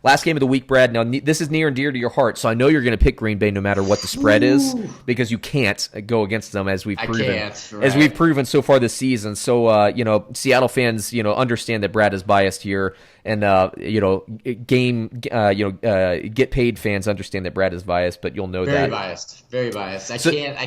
Last game of the week, Brad. Now, this is near and dear to your heart, so I know you're going to pick Green Bay no matter what the spread is, because you can't go against them as we've proven. As we've proven so far this season. So, Seattle fans, understand that Brad is biased here, and get paid fans understand that Brad is biased, but you'll know very that. Very biased. I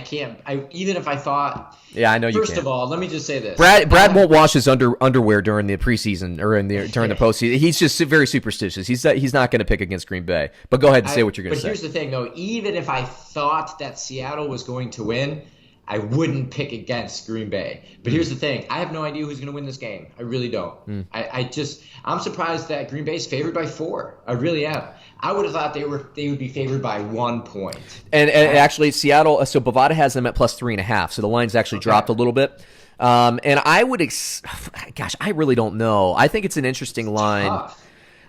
can't. Even if I thought. Yeah, I know you can't. First of all, let me just say this. Brad won't wash his underwear during the preseason or during the postseason. He's just very superstitious. He's not going to pick against Green Bay. But go ahead and say what you're going to say. But here's the thing, though. Even if I thought that Seattle was going to win, I wouldn't pick against Green Bay. But here's the thing. I have no idea who's going to win this game. I really don't. I'm surprised that Green Bay's favored by 4. I really am. I would have thought they would be favored by 1 point. And actually, Seattle, so Bovada has them at plus 3.5. So the line's actually dropped a little bit. And I would, I really don't know. I think it's an interesting line. Tough.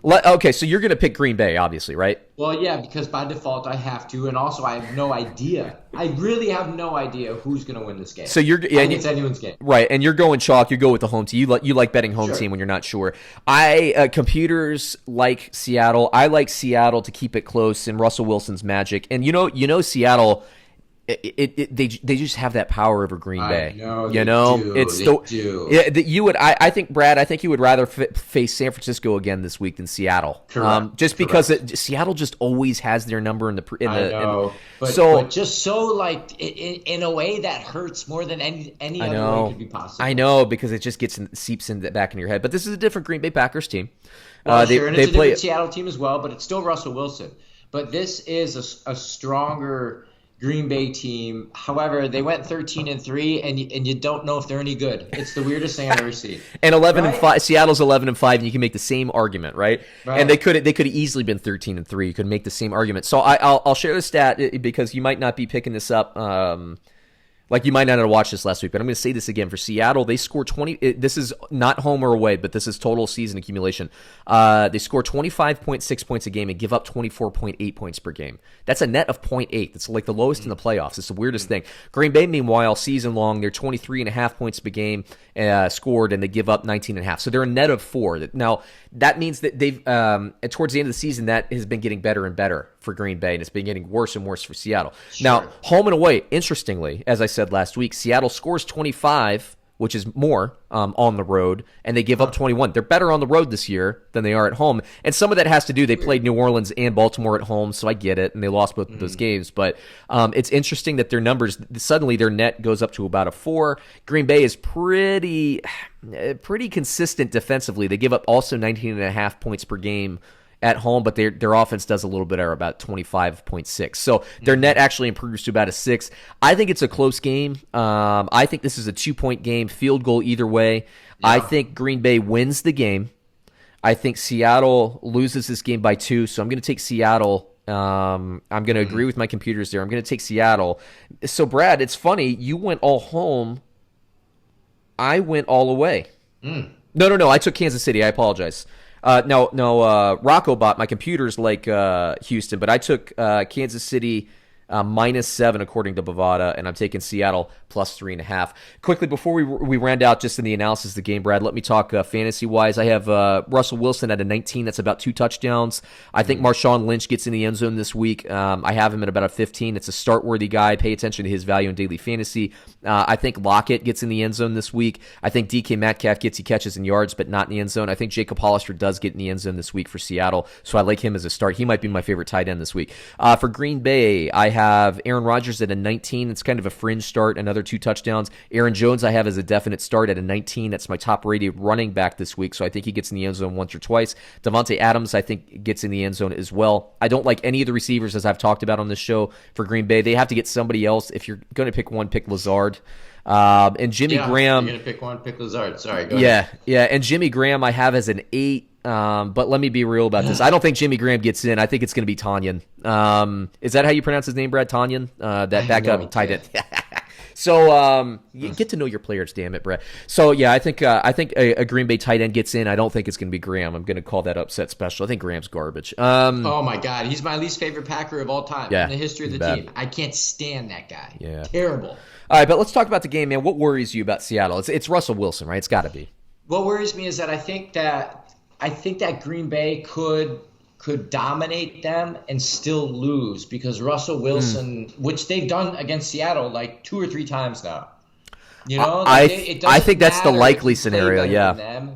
Okay, so you're going to pick Green Bay, obviously, right? Well, yeah, because by default I have to, and also I have no idea. I really have no idea who's going to win this game. So I think it's anyone's game, right? And you're going chalk. You go with the home team. You like betting home team when you're not sure. Computers like Seattle. I like Seattle to keep it close in Russell Wilson's magic. And Seattle. They just have that power over Green Bay. They do. I think, Brad. I think you would rather face San Francisco again this week than Seattle. Correct. Just because Seattle just always has their number in the. But just so in a way that hurts more than any other way could be possible. I know, because it just seeps in back in your head. But this is a different Green Bay Packers team. And it's a different Seattle team as well, but it's still Russell Wilson. But this is a stronger Green Bay team. However, they went 13-3, and you don't know if they're any good. It's the weirdest thing I've ever seen. And 11-5. Seattle's 11-5, and you can make the same argument, right? And they could have easily been 13-3. You could make the same argument. So I'll share the stat because you might not be picking this up. You might not have watched this last week, but I'm going to say this again. For Seattle, they score 20. This is not home or away, but this is total season accumulation. They score 25.6 points a game and give up 24.8 points per game. That's a net of 0.8. That's like the lowest in the playoffs. It's the weirdest thing. Green Bay, meanwhile, season long, they're 23.5 points per game scored, and they give up 19.5. So they're a net of 4. Now, that means that they've towards the end of the season, that has been getting better and better for Green Bay, and it's been getting worse and worse for Seattle. Sure. Now, home and away, interestingly, as I said last week, Seattle scores 25, which is more on the road, and they give up 21. They're better on the road this year than they are at home. And some of that has to do, they played New Orleans and Baltimore at home, so I get it, and they lost both of those games. But it's interesting that their numbers, suddenly their net goes up to about a 4. Green Bay is pretty consistent defensively. They give up also 19.5 points per game at home, but their offense does a little bit, or about 25.6. So their net actually improves to about a 6. I think it's a close game. I think this is a 2-point game, field goal either way. Yeah. I think Green Bay wins the game. I think Seattle loses this game by 2, so I'm going to take Seattle. I'm going to agree with my computers there. I'm going to take Seattle. So, Brad, it's funny. You went all home. I went all away. No. I took Kansas City. I apologize. No, Rocco bought my computers like Houston, but I took Kansas City -7 according to Bovada, and I'm taking Seattle +3.5. Quickly, before we round out just in the analysis of the game, Brad, let me talk fantasy-wise. I have Russell Wilson at a 19. That's about 2 touchdowns. I think Marshawn Lynch gets in the end zone this week. I have him at about a 15. It's a start-worthy guy. Pay attention to his value in daily fantasy. I think Lockett gets in the end zone this week. I think DK Metcalf he catches in yards, but not in the end zone. I think Jacob Hollister does get in the end zone this week for Seattle, so I like him as a start. He might be my favorite tight end this week. For Green Bay, I have Aaron Rodgers at a 19. It's kind of a fringe start, another 2 touchdowns. Aaron Jones I have as a definite start at a 19. That's my top-rated running back this week, so I think he gets in the end zone once or twice. Devontae Adams, I think, gets in the end zone as well. I don't like any of the receivers, as I've talked about on this show, for Green Bay. They have to get somebody else. If you're going to pick one, pick Lazard. And Jimmy Graham. You're going to pick one, pick Lazard. Sorry, go ahead. Yeah. And Jimmy Graham I have as an 8. But let me be real about this. I don't think Jimmy Graham gets in. I think it's going to be Tanyan. Is that how you pronounce his name, Brad? Tanyan? That backup tight end. So you get to know your players, damn it, Brad. So yeah, I think a Green Bay tight end gets in. I don't think it's going to be Graham. I'm going to call that upset special. I think Graham's garbage. Oh my God, he's my least favorite Packer of all time in the history of the team. I can't stand that guy. Yeah, terrible. All right, but let's talk about the game, man. What worries you about Seattle? It's Russell Wilson, right? It's got to be. What worries me is that I think that Green Bay could could dominate them and still lose because Russell Wilson, which they've done against Seattle like 2 or 3 times now. You know, I think that's the likely scenario. Yeah.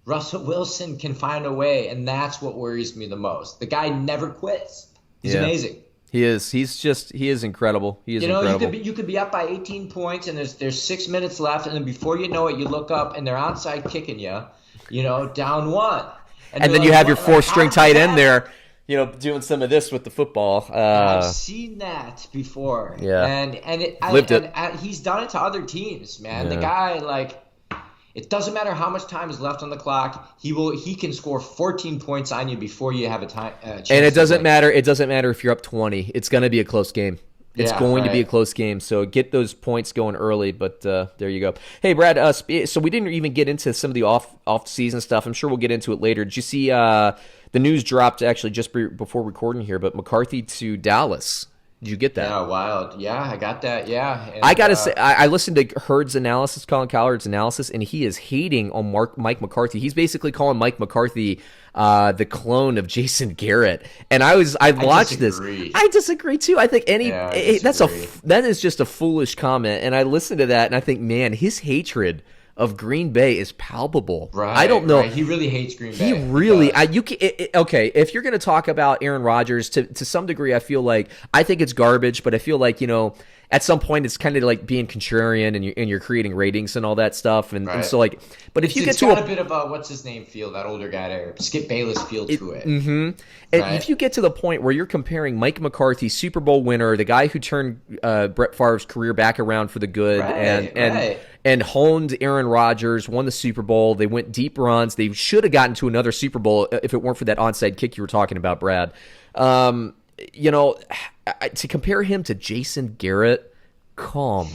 Russell Wilson can find a way, and that's what worries me the most. The guy never quits. He's amazing. He is. He is incredible. He is incredible. You could be up by 18 points, and there's 6 minutes left, and then before you know it, you look up, and they're onside kicking you, down 1. And then you have your 4th-string tight end there, doing some of this with the football. I've seen that before. Yeah. And he's done it to other teams, man. Yeah. The guy, it doesn't matter how much time is left on the clock. He can score 14 points on you before you have a chance. And it doesn't matter. It doesn't matter if you're up 20. It's going to be a close game. It's going to be a close game. So get those points going early. But there you go. Hey, Brad. So we didn't even get into some of the off season stuff. I'm sure we'll get into it later. Did you see the news dropped actually just before recording here? But McCarthy to Dallas. Did you get that? Yeah, wild. Yeah, I got that. Yeah. And, I got to say, I listened to Colin Cowherd's analysis, and he is hating on Mike McCarthy. He's basically calling Mike McCarthy the clone of Jason Garrett. And I watched this. I disagree too. I think that is just a foolish comment. And I listened to that, and I think, man, his hatred of Green Bay is palpable. Right, I don't know. Right. He really hates Green Bay. He really. Okay, if you're going to talk about Aaron Rodgers, to some degree, I think it's garbage, but I feel like, at some point it's kind of like being contrarian and you're creating ratings and all that stuff. And so but if you get to a bit of a, what's his name feel, that older guy there, Skip Bayless feel to it. Mm-hmm. And if you get to the point where you're comparing Mike McCarthy, Super Bowl winner, the guy who turned Brett Favre's career back around for the good, and honed Aaron Rodgers, won the Super Bowl. They went deep runs. They should have gotten to another Super Bowl if it weren't for that onside kick you were talking about, Brad. To compare him to Jason Garrett, come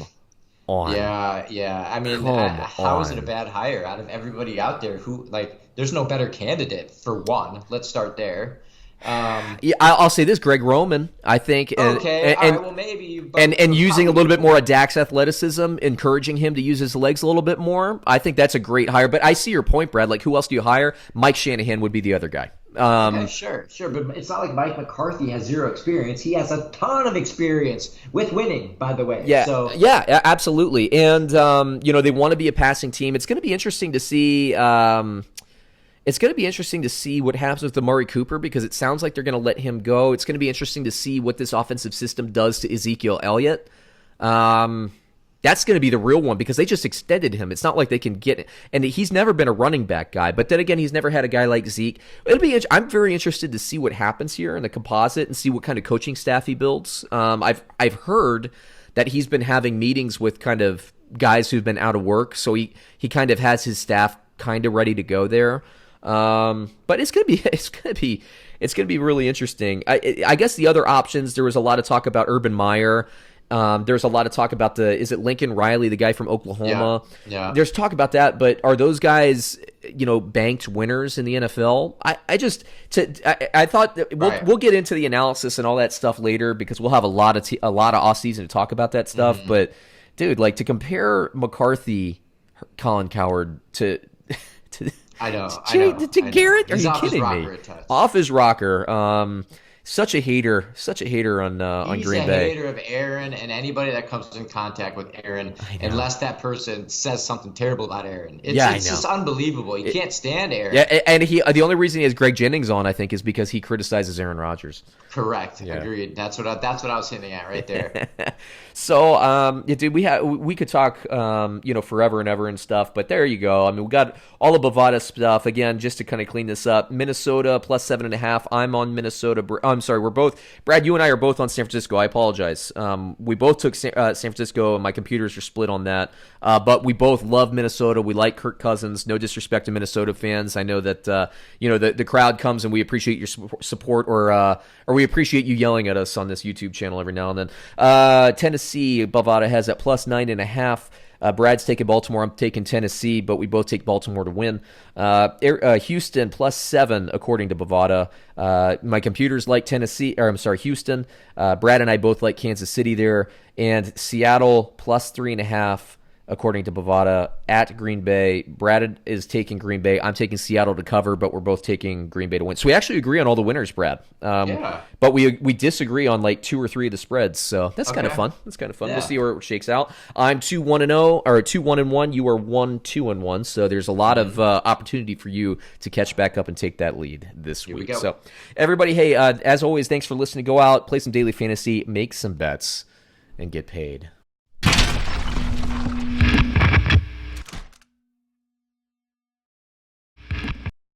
on. Yeah. I mean, how is it a bad hire out of everybody out there who, there's no better candidate for one. Let's start there. I'll say this: Greg Roman, I think, maybe, and using a little bit more of Dak's athleticism, encouraging him to use his legs a little bit more. I think that's a great hire. But I see your point, Brad. Who else do you hire? Mike Shanahan would be the other guy. Sure, but it's not like Mike McCarthy has 0 experience. He has a ton of experience with winning, by the way. Yeah, absolutely. And they want to be a passing team. It's going to be interesting to see. It's going to be interesting to see what happens with Amari Cooper because it sounds like they're going to let him go. It's going to be interesting to see what this offensive system does to Ezekiel Elliott. That's going to be the real one because they just extended him. It's not like they can get it. And he's never been a running back guy. But then again, he's never had a guy like Zeke. I'm very interested to see what happens here in the composite and see what kind of coaching staff he builds. I've heard that he's been having meetings with kind of guys who've been out of work. So he kind of has his staff kind of ready to go there. But it's gonna be really interesting. I guess the other options, there was a lot of talk about Urban Meyer. There's a lot of talk about is it Lincoln Riley, the guy from Oklahoma? Yeah. There's talk about that, but are those guys, banked winners in the NFL? I thought that we'll get into the analysis and all that stuff later because we'll have a lot of off season to talk about that stuff. Mm-hmm. But dude, to compare McCarthy, Colin Cowherd to Garrett? Are you kidding me? Off his rocker. Such a hater on Green Bay. He's a hater of Aaron and anybody that comes in contact with Aaron, unless that person says something terrible about Aaron. It's just unbelievable. He can't stand Aaron. Yeah, and the only reason he has Greg Jennings on, I think, is because he criticizes Aaron Rodgers. Correct. Yeah. Agreed. That's what I was hinting at right there. So, dude, we could talk, forever and ever and stuff. But there you go. I mean, we got all the Bovada stuff again, just to kind of clean this up. Minnesota plus 7.5. I'm on Minnesota. I'm sorry. We're both Brad. You and I are both on San Francisco. I apologize. We both took San Francisco, and my computers are split on that. But we both love Minnesota. We like Kirk Cousins. No disrespect to Minnesota fans. I know that the crowd comes and we appreciate your support, or we appreciate you yelling at us on this YouTube channel every now and then. Tennessee, Bovada has at plus 9.5. Brad's taking Baltimore. I'm taking Tennessee, but we both take Baltimore to win. Houston plus 7, according to Bovada. My computers like Houston. Brad and I both like Kansas City there. And Seattle plus 3.5, according to Bovada, at Green Bay. Brad is taking Green Bay. I'm taking Seattle to cover, but we're both taking Green Bay to win. So we actually agree on all the winners, Brad. But we disagree on like 2 or 3 of the spreads. So that's kind of fun. Yeah. We'll see where it shakes out. I'm 2-1-0 or 2-1-1. You are 1-2-1. So there's a lot of opportunity for you to catch back up and take that lead this week. So everybody, hey, as always, thanks for listening. Go out, play some daily fantasy, make some bets, and get paid.